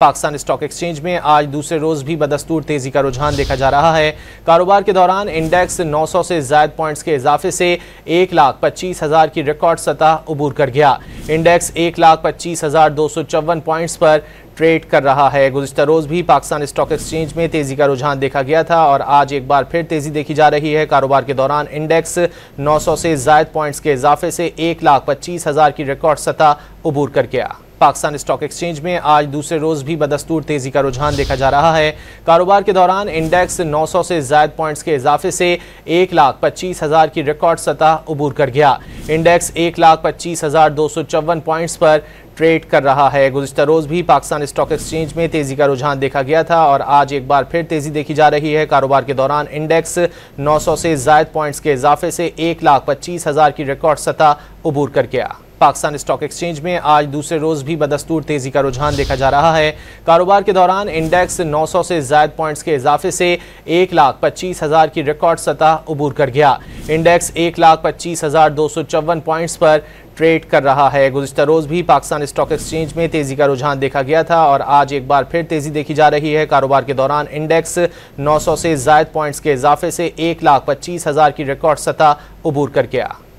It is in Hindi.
पाकिस्तान स्टॉक एक्सचेंज में आज दूसरे रोज भी बदस्तूर तेजी का रुझान देखा जा रहा है। कारोबार के दौरान इंडेक्स 900 से ज्यादा पॉइंट्स के इजाफे से 1,25,000 की रिकॉर्ड सतह अबूर कर गया। इंडेक्स 1,25,254 पॉइंट्स पर ट्रेड कर रहा है। गुज़िश्ता रोज भी पाकिस्तान स्टॉक एक्सचेंज में तेजी का रुझान देखा गया था और आज एक बार फिर तेजी देखी जा रही है। कारोबार के दौरान इंडेक्स 900 से ज्यादा पॉइंट्स के इजाफे से 1,25,000 की रिकॉर्ड सतह अबूर कर गया। पाकिस्तान स्टॉक एक्सचेंज में आज दूसरे रोज भी बदस्तूर तेजी का रुझान देखा जा रहा है। कारोबार के दौरान इंडेक्स 900 से ज्यादा पॉइंट्स के इजाफे से 1,25,000 की रिकॉर्ड सतह अबूर कर गया। इंडेक्स 1,25,254 पॉइंट्स पर ट्रेड कर रहा है। गुज़िश्ता रोज भी पाकिस्तान स्टॉक एक्सचेंज में तेजी का रुझान देखा गया था और आज एक बार फिर तेजी देखी जा रही है। कारोबार के दौरान इंडेक्स 900 से ज्यादा पॉइंट्स के इजाफे से 1,25,000 की रिकॉर्ड सतह अबूर कर गया। पाकिस्तान स्टॉक एक्सचेंज में आज दूसरे रोज भी बदस्तूर तेजी का रुझान देखा जा रहा है। कारोबार के दौरान इंडेक्स 900 से ज्यादा पॉइंट्स के इजाफे से 1,25,000 की रिकॉर्ड सतह अबूर कर गया। इंडेक्स 1,25,254 पॉइंट्स पर ट्रेड कर रहा है। गुज़िश्ता रोज भी पाकिस्तान स्टॉक एक्सचेंज में तेजी का रुझान देखा गया था और आज एक बार फिर तेजी देखी जा रही है। कारोबार के दौरान इंडेक्स 900 से ज्यादा पॉइंट्स के इजाफे से 1,25,000 की रिकॉर्ड सतह अबूर कर गया।